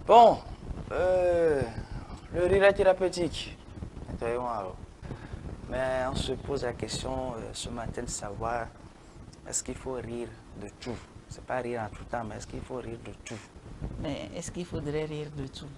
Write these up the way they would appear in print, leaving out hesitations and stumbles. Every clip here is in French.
Bon, le rire est thérapeutique. Mais on se pose la question ce matin de savoir est-ce qu'il faut rire de tout? C'est pas rire en tout temps, mais est-ce qu'il faut rire de tout? Mais est-ce qu'il faudrait rire de tout?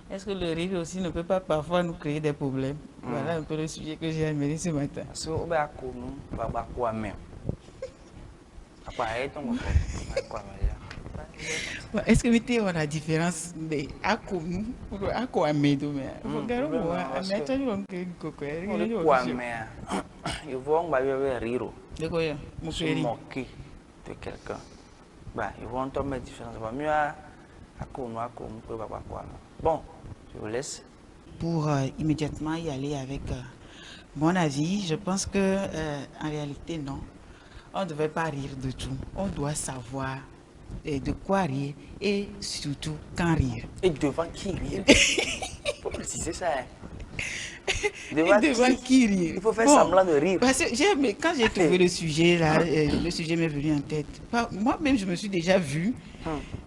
Est-ce que le rire aussi ne peut pas parfois nous créer des problèmes? Voilà un peu le sujet que j'ai amené ce matin. Parce que est-ce que vous avez la différence de Akoum ou Akoamedo? Il faut rire. Se moquer de quelqu'un. Ils vont tomber mettre différence. Bon, je vous laisse. Pour immédiatement y aller avec mon avis, je pense que en réalité, non. On ne devrait pas rire de tout. On doit savoir de quoi rire et surtout quand rire. Et devant qui rire? Il faut préciser ça. Devant qui rire? Il faut faire semblant de rire. Parce que quand j'ai trouvé le sujet, là, le sujet m'est venu en tête. Moi-même, je me suis déjà vue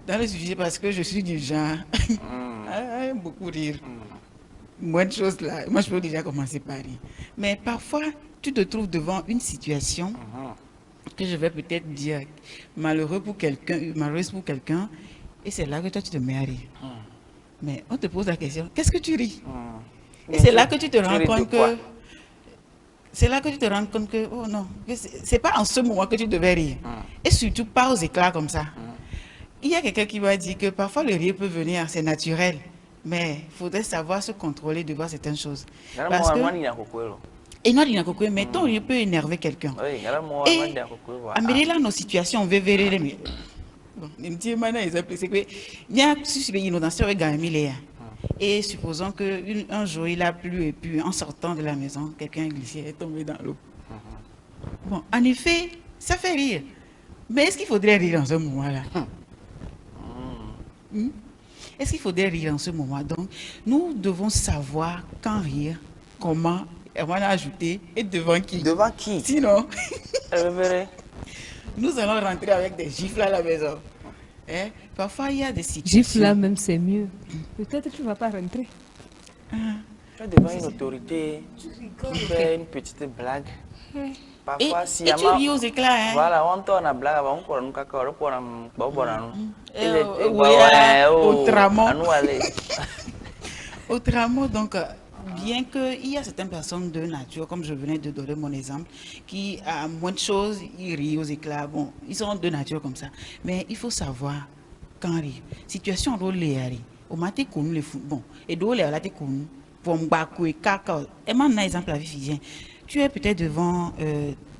dans le sujet parce que je suis du genre à beaucoup rire. Moins de choses là, moi je peux déjà commencer par rire. Mais parfois, tu te trouves devant une situation que je vais peut-être dire malheureuse pour quelqu'un, et c'est là que toi tu te mets à rire. Mais on te pose la question, qu'est-ce que tu ris? Et c'est là que tu te rends compte que... C'est là que tu te rends compte que, oh non, c'est pas en ce moment que tu devais rire. Et surtout pas aux éclats comme ça. Il y a quelqu'un qui m'a dit que parfois le rire peut venir, c'est naturel. Mais il faudrait savoir se contrôler devant certaines choses. Parce que... Et non, mais ton rire peut énerver quelqu'un. Et amener là nos situations, on veut verrer. Bon, c'est que il y a une inondation avec Gamilea. Et supposons qu'un jour il a plu et puis en sortant de la maison, quelqu'un est glissé et est tombé dans l'eau. Bon, en effet, ça fait rire. Mais est-ce qu'il faudrait rire dans ce moment-là? Est-ce qu'il faudrait rire en ce moment? Donc, nous devons savoir quand rire, comment, et on va ajouter, et devant qui. Devant qui? Sinon, nous allons rentrer avec des gifles à la maison. Parfois, il y a des situations... Gifle là même, c'est mieux. Peut-être que tu ne vas pas rentrer. Tu es devant une autorité, tu fais une petite blague. Parfois, si et tu ris aux éclats. Voilà, on tourne la blague, on prend un caca, on prend au tramon. Au tramon, donc, bien qu'il y a certaines personnes de nature, comme je venais de donner mon exemple, qui, à moins de choses, ils rient aux éclats. Bon, ils sont de nature comme ça. Mais il faut savoir quand rire. Situation où les rire. Au matin, les fous. Bon, et d'où les rire, pour m'bakou et caca. Et maintenant, un exemple à vie. Tu es peut-être devant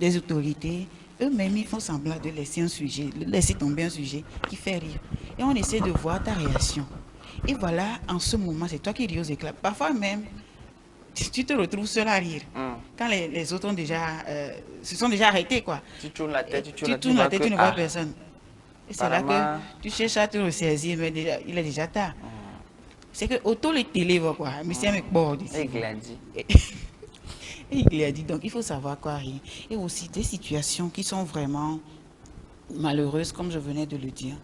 des autorités, eux-mêmes ils font semblant de laisser un sujet, laisser tomber un sujet qui fait rire. Et on essaie de voir ta réaction. Et voilà, en ce moment, c'est toi qui ris aux éclats. Parfois même, tu te retrouves seul à rire. Quand les autres ont se sont déjà arrêtés, quoi. Tu tournes la tête, tu ne vois personne. Et c'est là que tu cherches à te ressaisir, mais déjà, il est déjà tard. C'est que auto les télé, quoi. Mais c'est un mec bord ici. Il a dit, donc il faut savoir quoi rire. Et aussi des situations qui sont vraiment malheureuses, comme je venais de le dire.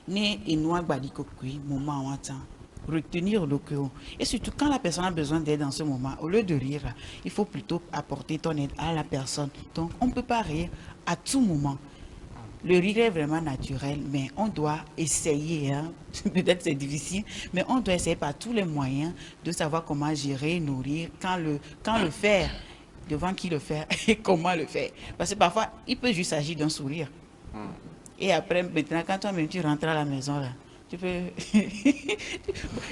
Né et noir badikokui, moment en temps. Retenir le cœur. Et surtout, quand la personne a besoin d'aide dans ce moment, au lieu de rire, il faut plutôt apporter ton aide à la personne. Donc, on ne peut pas rire à tout moment. Le rire est vraiment naturel, mais on doit essayer, peut-être c'est difficile, mais on doit essayer par tous les moyens de savoir comment gérer, nourrir, quand le faire, devant qui le faire et comment le faire. Parce que parfois, il peut juste s'agir d'un sourire. Et après, maintenant, quand toi-même tu rentres à la maison, là, tu peux...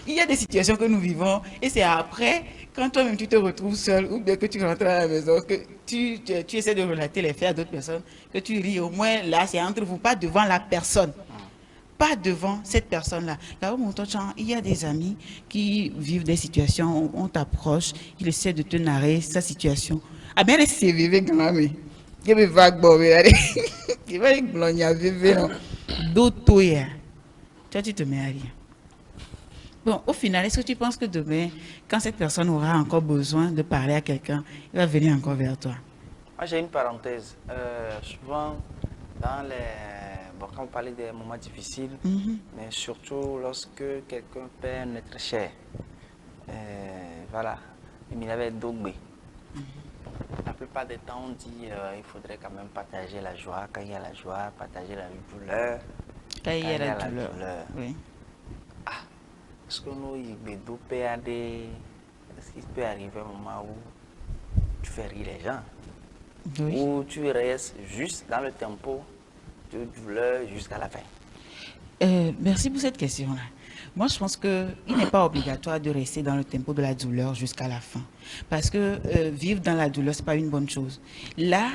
Il y a des situations que nous vivons et c'est après, quand toi-même tu te retrouves seul ou bien que tu rentres à la maison, que tu essaies de relater les faits à d'autres personnes, que tu ris. Au moins, là, c'est entre vous, pas devant la personne. Pas devant cette personne-là. Là, il y a des amis qui vivent des situations, on t'approche, il essaie de te narrer sa situation. Ah bien, c'est vivre quand même. Il y a des vagues, il va être blanc, il y a vivre, d'autres, toi, tu te mets à rire. Bon, au final, est-ce que tu penses que demain, quand cette personne aura encore besoin de parler à quelqu'un, il va venir encore vers toi? Moi, j'ai une parenthèse. Souvent, dans les... Bon, quand vous parlez des moments difficiles, mais surtout lorsque quelqu'un perd un être cher. Voilà, il avait Dogbe. La plupart des temps, on dit il faudrait quand même partager la joie. Quand il y a la joie, partager la douleur. Quand il y a la douleur. Oui. Ah, est-ce que nous, est-ce qu'il peut arriver un moment où tu fais rire les gens? Oui. Ou tu restes juste dans le tempo de douleur jusqu'à la fin? Merci pour cette question-là. Moi, je pense qu'il n'est pas obligatoire de rester dans le tempo de la douleur jusqu'à la fin. Parce que vivre dans la douleur, ce n'est pas une bonne chose. Là,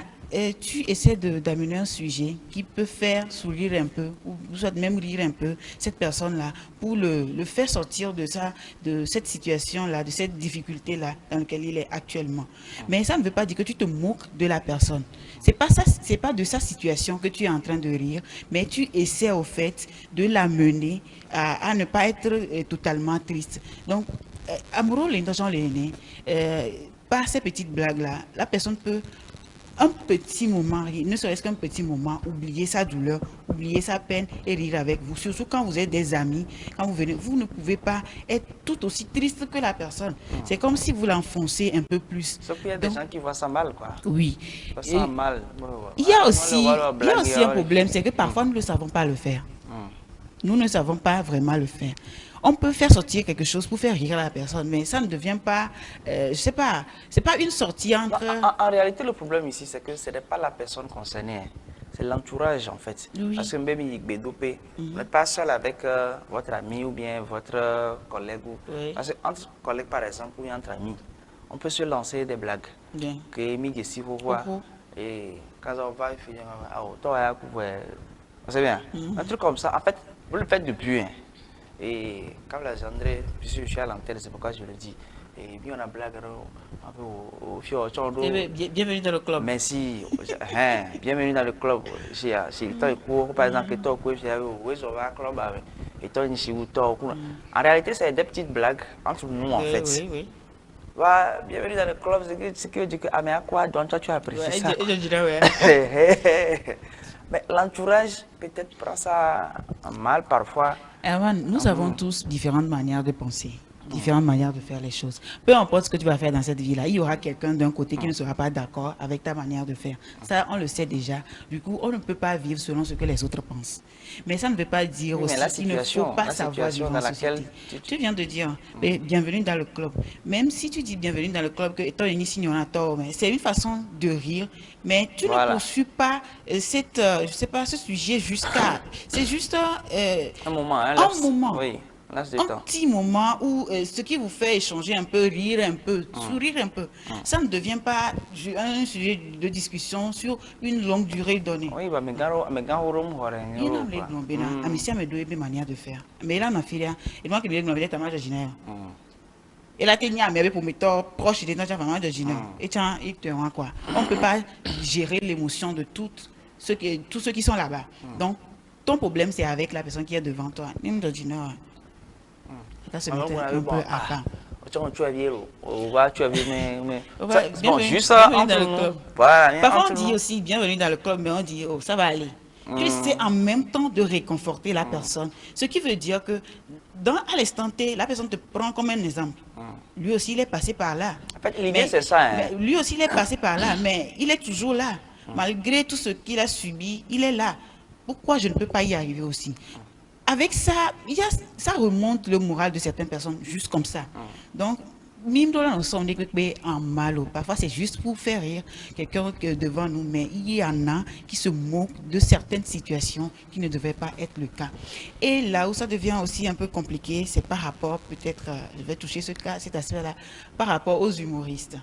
tu essaies d'amener un sujet qui peut faire sourire un peu, ou soit même rire un peu, cette personne-là, pour le faire sortir de cette situation-là, de cette difficulté-là dans laquelle il est actuellement. Mais ça ne veut pas dire que tu te moques de la personne. C'est pas de sa situation que tu es en train de rire, mais tu essaies au fait de l'amener à ne pas être totalement triste. Donc, amoureux, par ces petites blagues-là, la personne peut un petit moment, ne serait-ce qu'un petit moment, oublier sa douleur, oublier sa peine et rire avec vous. Surtout quand vous êtes des amis, quand vous venez, vous ne pouvez pas être tout aussi triste que la personne. C'est comme si vous l'enfoncez un peu plus. Sauf qu'il y a des gens qui voient ça mal, quoi. Oui. Ça mal. Il y a aussi un problème, c'est que parfois nous ne savons pas le faire. Nous ne savons pas vraiment le faire. On peut faire sortir quelque chose pour faire rire la personne, mais ça ne devient pas, je sais pas, c'est pas une sortie entre... En réalité, le problème ici, c'est que ce n'est pas la personne concernée, hein. C'est l'entourage en fait. Oui. Parce que même vous n'êtes pas seul avec votre ami ou bien votre collègue. Oui. Parce qu'entre collègues, par exemple, ou entre amis, on peut se lancer des blagues. Bien. Que ici, vous voir. Et quand on va, il fait, c'est bien. Un truc comme ça, en fait, vous le faites depuis. Hein. Et quand la gendre, puisque je suis à l'antenne, c'est pourquoi je le dis. Et bien on a blague un peu au fior. Bienvenue dans le club. Merci. Bienvenue dans le club. J'ai par exemple, en réalité, c'est des petites blagues entre nous en fait. Oui, oui. Bienvenue dans le club. C'est que je dis que mais à quoi donc toi tu apprécies ça? Je dirais oui. Mais l'entourage peut-être prend ça mal parfois. Erwan, nous avons tous différentes manières de penser, différentes manières de faire les choses. Peu importe ce que tu vas faire dans cette vie-là, il y aura quelqu'un d'un côté qui ne sera pas d'accord avec ta manière de faire. Ça, on le sait déjà. Du coup, on ne peut pas vivre selon ce que les autres pensent. Mais ça ne veut pas dire aussi qu'il ne faut pas savoir vivre en société. Tu viens de dire, bienvenue dans le club. Même si tu dis bienvenue dans le club, que étant une tort, c'est une façon de rire, mais tu ne poursuis pas je sais pas, ce sujet jusqu'à... C'est juste un moment. Un moment. Oui. Un petit moment où ce qui vous fait échanger un peu, rire un peu, sourire un peu, ça ne devient pas un sujet de discussion sur une longue durée donnée. Oui, mais il y a une manière de faire. Mais là, on a fait là. Et moi, qui me dis, ta marge génère. Et là, tu as mais pour mes torts proches, il est dans ta marge de génère. Et tiens, il te rend quoi? On ne peut pas gérer l'émotion de tous ceux qui sont là-bas. Donc, ton problème, c'est avec la personne qui est devant toi. Ça se mettait un peu à part. Tu as vu, mais juste bienvenue dans le club. Parfois, on dit aussi bienvenue dans le club, mais on dit oh, ça va aller. Tu essaies en même temps de réconforter la personne. Ce qui veut dire que à l'instant T, la personne te prend comme un exemple. Lui aussi, il est passé par là. En fait, l'idée, c'est ça. Hein. Lui aussi, il est passé par là, mais il est toujours là. Malgré tout ce qu'il a subi, il est là. Pourquoi je ne peux pas y arriver aussi? Avec ça, ça remonte le moral de certaines personnes, juste comme ça. Donc, même dans l'ensemble, en mal, parfois c'est juste pour faire rire quelqu'un devant nous, mais il y en a qui se moquent de certaines situations qui ne devaient pas être le cas. Et là où ça devient aussi un peu compliqué, c'est par rapport, peut-être, je vais toucher cet aspect-là, par rapport aux humoristes.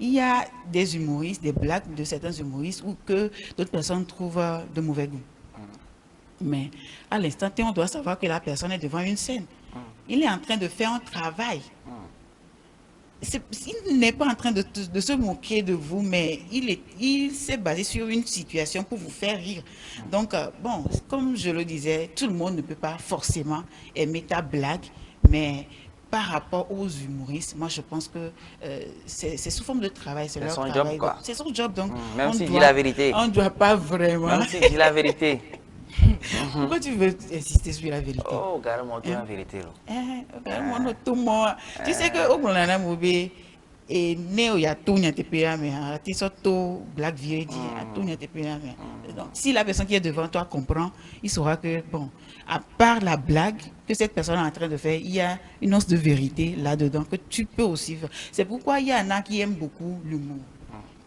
Il y a des humoristes, des blagues de certains humoristes ou que d'autres personnes trouvent de mauvais goût. Mais à l'instant T, on doit savoir que la personne est devant une scène. Il est en train de faire un travail. Il n'est pas en train de se moquer de vous, mais il s'est basé sur une situation pour vous faire rire. Donc, bon, comme je le disais, tout le monde ne peut pas forcément aimer ta blague, mais par rapport aux humoristes, moi je pense que c'est sous forme de travail. C'est leur travail. Job, quoi. C'est son job, donc même s'il dit la vérité. On ne doit pas vraiment... Même s'il dit la vérité. Pourquoi tu veux insister sur la vérité? Oh, carrément, tu es en vérité. Carrément, tout moi. Tu sais que au Blonana Moubé, et Néo Yatounia TPA, mais tu sorto Black Viredi, Atounia TPA. Donc, si la personne qui est devant toi comprend, il saura que, bon, à part la blague que cette personne est en train de faire, il y a une once de vérité là-dedans que tu peux aussi faire. C'est pourquoi il y en a qui aiment beaucoup l'humour.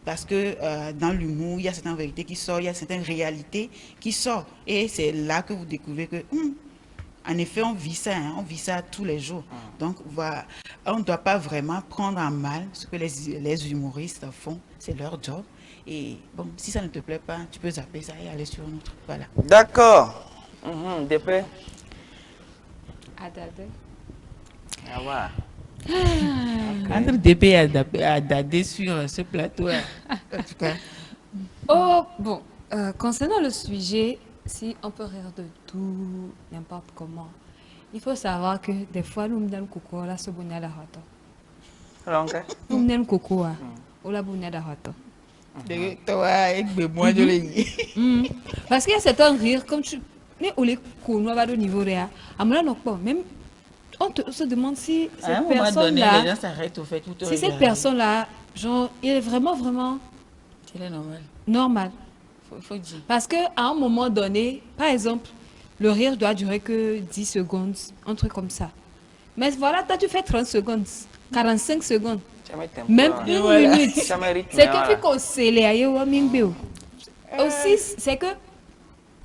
Parce que dans l'humour, il y a certaines vérités qui sortent, il y a certaines réalités qui sortent. Et c'est là que vous découvrez que, en effet, on vit ça tous les jours. Donc, voilà, on ne doit pas vraiment prendre en mal ce que les humoristes font, c'est leur job. Et bon, si ça ne te plaît pas, tu peux zapper ça et aller sur un autre. Voilà. D'accord. Dépêche. Adade. Ah ouais. Entre DP et Adadé sur ce plateau, en tout cas. Oh, bon. Concernant le sujet, si on peut rire de tout, n'importe comment, il faut savoir que des fois, nous avons coco, là, ce bonnet la rato. Donc, Nous avons coco, ou la bonnet la rato. Parce qu'il y a certains rires, comme tu. Mais au lieu qu'on va au niveau réel, à mon avis, même. On se demande si cette personne-là, les gens s'arrêtent au fait. si cette personne-là, genre, il est vraiment, il est normal. Normal. Faut dire. Parce qu'à un moment donné, par exemple, le rire doit durer que 10 secondes, un truc comme ça. Mais voilà, toi, tu fais 30 secondes, 45 secondes, même une minute. C'est que tu conseilles à aussi, c'est que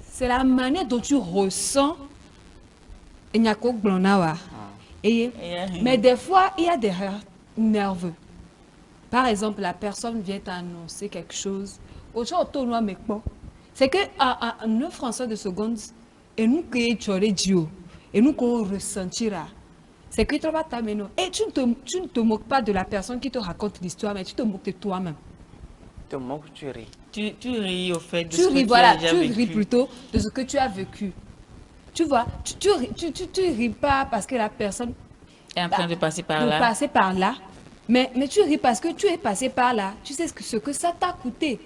c'est la manière dont tu ressens. Mais des fois, il y a des rires nerveux. Par exemple, la personne vient t'annoncer quelque chose. C'est qu'à 9 Français de seconde, et nous qui sommes et nous qu'on ressentira, c'est que tu vas t'amener. Et tu ne te moques pas de la personne qui te raconte l'histoire, mais tu te moques de toi-même. Tu te moques, tu ris. Tu ris au fait de Tu ce ris, que voilà, tu as déjà tu vécu. ris plutôt de ce que tu as vécu. Tu vois, tu ris pas parce que la personne est en train de passer par là. passer par là. Mais tu ris parce que tu es passé par là. Tu sais ce que ça t'a coûté.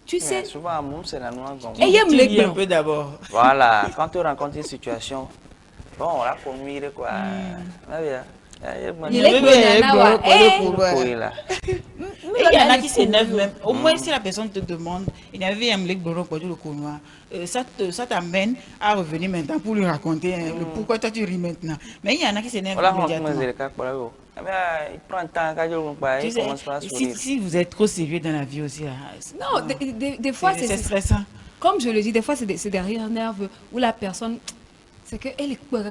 Tu sais. Souvent, amour, c'est la noix. Et il y a Tu ris un peu d'abord. Voilà, quand tu rencontres une situation, bon, on l'a connu, quoi. Il est Et il y en a qui s'énervent même. Au moins, si la personne te demande, il y avait un mec blond pour le connoir, ça t'amène à revenir maintenant pour lui raconter le pourquoi toi tu ris maintenant. Mais il y en a qui s'énervent immédiatement. Il prend le temps quand il commence à sourire. Si vous êtes trop sérieux dans la vie aussi, non, des fois c'est stressant. Comme je le dis, des fois c'est des rires nerveux où la personne, c'est que elle est quoi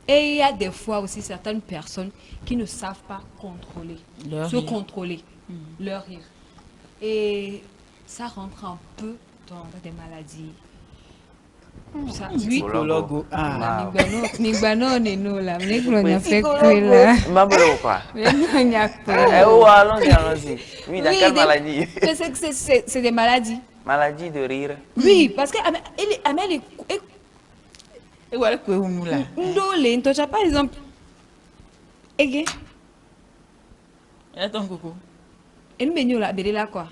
et il y a des fois aussi certaines personnes qui ne savent pas contrôler, contrôler leur rire. Et ça rentre un peu dans des maladies. Ça, oui, psychologue. Oui, dans quelle maladie? C'est des maladies. Maladie de rire. Oui, parce que Amel et voilà quoi on là. Ndolé, par exemple. Ege. Attends coucou. Et nous là, là quoi.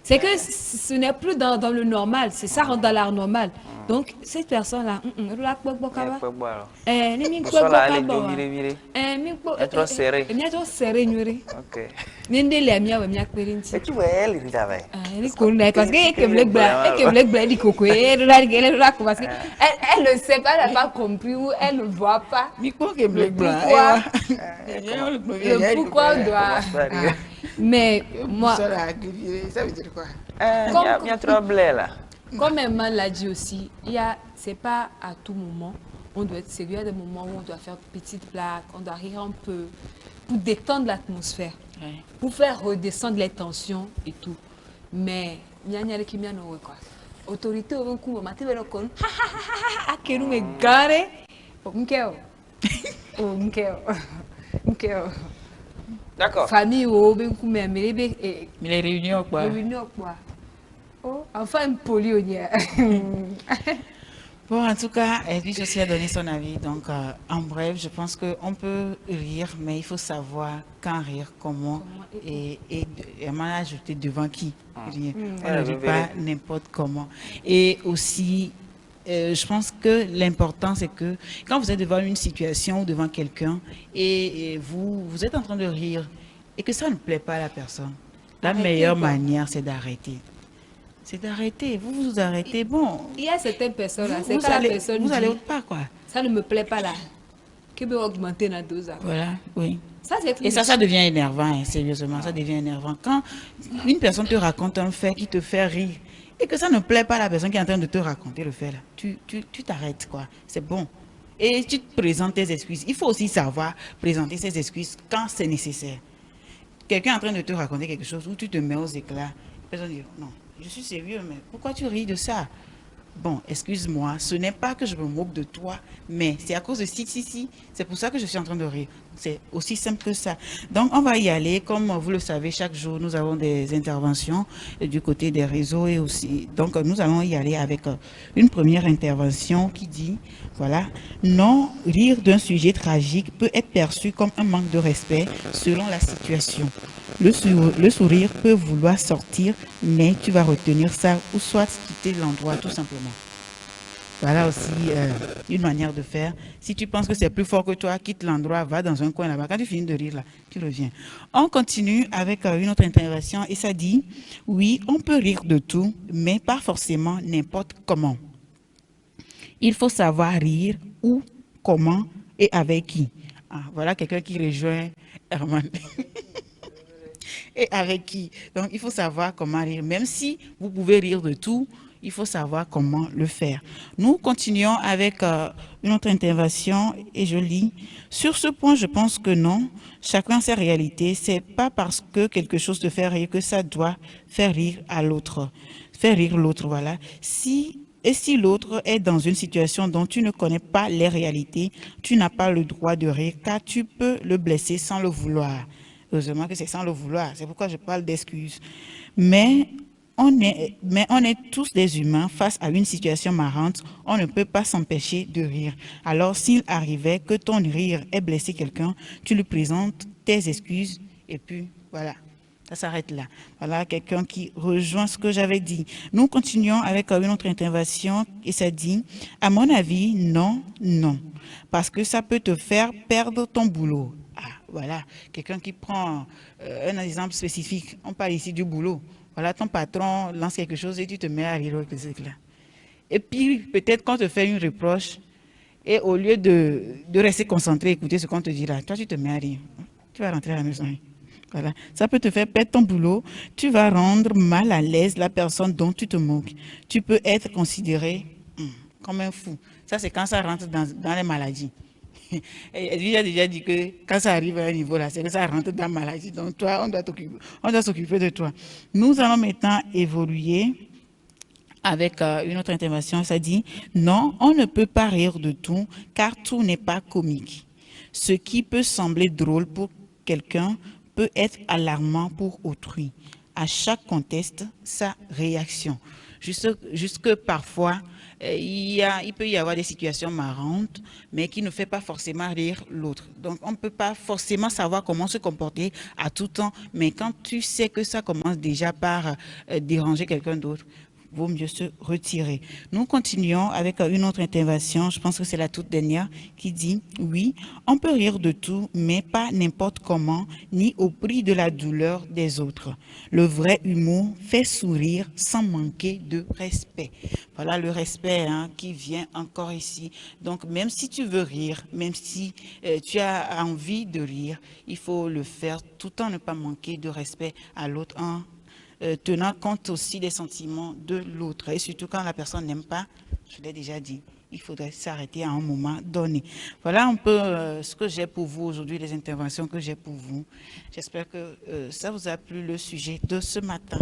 C'est que ce n'est plus dans le normal, c'est ça rentre dans l'art normal. Donc cette personne là, trop serré. Ok. Et tu vois elle rit avec. Parce elle ne sait pas, elle n'a pas compris ou elle ne voit pas. Pourquoi doit. Mais moi. Ça veut dire quoi? Il y a trop blé là. Comme Emma l'a dit aussi, c'est pas à tout moment. On doit être sérieux, il y a des moments où on doit faire petite blague, on doit rire un peu pour détendre l'atmosphère, pour faire redescendre les tensions et tout. Mais il y a qui m'y quoi. Autorité au coup, ma télé con. Ha ha ha ha ha. Que nous me gare. D'accord. Famille au ben coup mais les réunions quoi. Réunions quoi. Oh, enfin poli on y Bon, en tout cas, Edwige aussi a donné son avis. Donc, en bref, je pense qu'on peut rire, mais il faut savoir quand rire, comment et m'en ajouter devant qui rire. On ne rit pas n'importe comment. Et aussi, je pense que l'important, c'est que quand vous êtes devant une situation ou devant quelqu'un et vous êtes en train de rire et que ça ne plaît pas à la personne, la meilleure manière, c'est d'arrêter. C'est d'arrêter. Vous vous arrêtez. Bon. Il y a certaines personnes là, c'est Vous quand la allez, personne vous allez dit, autre part, quoi. ça ne me plaît pas là, que peut augmenter la dose. Voilà, oui. Ça, c'est Et ça devient énervant, hein, sérieusement, ça devient énervant. Quand une personne te raconte un fait qui te fait rire et que ça ne plaît pas à la personne qui est en train de te raconter le fait là, tu t'arrêtes, quoi. C'est bon. Et tu te présentes tes excuses. Il faut aussi savoir présenter ses excuses quand c'est nécessaire. Quelqu'un est en train de te raconter quelque chose où tu te mets aux éclats, la personne dit non. Je suis sérieux, mais pourquoi tu ris de ça? Bon, excuse-moi, ce n'est pas que je me moque de toi, mais c'est à cause de si. C'est pour ça que je suis en train de rire. C'est aussi simple que ça. Donc, on va y aller. Comme vous le savez, chaque jour, nous avons des interventions du côté des réseaux et aussi. Donc, nous allons y aller avec une première intervention qui dit, voilà, non, rire d'un sujet tragique peut être perçu comme un manque de respect selon la situation. Le sourire peut vouloir sortir, mais tu vas retenir ça ou soit quitter l'endroit tout simplement. Voilà aussi une manière de faire. Si tu penses que c'est plus fort que toi, quitte l'endroit, va dans un coin là-bas. Quand tu finis de rire là, tu reviens. On continue avec une autre intervention et ça dit, oui, on peut rire de tout, mais pas forcément n'importe comment. Il faut savoir rire où, comment et avec qui. Ah, voilà quelqu'un qui rejoint Herman. Et avec qui. Donc, il faut savoir comment rire. Même si vous pouvez rire de tout, il faut savoir comment le faire. Nous continuons avec une autre intervention et je lis. Sur ce point, je pense que non. Chacun ses réalités. C'est pas parce que quelque chose te fait rire que ça doit faire rire à l'autre. Faire rire l'autre, voilà. Si l'autre est dans une situation dont tu ne connais pas les réalités, tu n'as pas le droit de rire car tu peux le blesser sans le vouloir. Heureusement que c'est sans le vouloir, c'est pourquoi je parle d'excuses. Mais on est tous des humains face à une situation marrante, on ne peut pas s'empêcher de rire. Alors s'il arrivait que ton rire ait blessé quelqu'un, tu lui présentes tes excuses et puis voilà. Ça s'arrête là. Voilà quelqu'un qui rejoint ce que j'avais dit. Nous continuons avec une autre intervention et ça dit, à mon avis, non. Parce que ça peut te faire perdre ton boulot. Ah, voilà. Quelqu'un qui prend un exemple spécifique. On parle ici du boulot. Voilà, ton patron lance quelque chose et tu te mets à rire avec ce truc-là. Et puis, peut-être qu'on te fait une reproche et au lieu de rester concentré, écouter ce qu'on te dit là, toi, tu te mets à rire. Tu vas rentrer à la maison. Voilà. Ça peut te faire perdre ton boulot. Tu vas rendre mal à l'aise la personne dont tu te moques. Tu peux être considéré comme un fou. Ça, c'est quand ça rentre dans les maladies. J'ai déjà dit que quand ça arrive à un niveau là, c'est que ça rentre dans la maladie. Donc, toi, on doit s'occuper de toi. Nous allons maintenant évoluer avec une autre intervention. Ça dit, non, on ne peut pas rire de tout, car tout n'est pas comique. Ce qui peut sembler drôle pour quelqu'un peut être alarmant pour autrui. À chaque contexte, sa réaction. Jusque parfois, il peut y avoir des situations marrantes, mais qui ne fait pas forcément rire l'autre. Donc, on ne peut pas forcément savoir comment se comporter à tout temps, mais quand tu sais que ça commence déjà par déranger quelqu'un d'autre, vaut mieux se retirer. Nous continuons avec une autre intervention, je pense que c'est la toute dernière, qui dit « Oui, on peut rire de tout, mais pas n'importe comment, ni au prix de la douleur des autres. Le vrai humour fait sourire sans manquer de respect. » Voilà le respect qui vient encore ici. Donc, même si tu veux rire, même si tu as envie de rire, il faut le faire tout en ne pas manquer de respect à l'autre, tenant compte aussi des sentiments de l'autre. Et surtout quand la personne n'aime pas, je l'ai déjà dit, il faudrait s'arrêter à un moment donné. Voilà un peu ce que j'ai pour vous aujourd'hui, les interventions que j'ai pour vous. J'espère que ça vous a plu, le sujet de ce matin.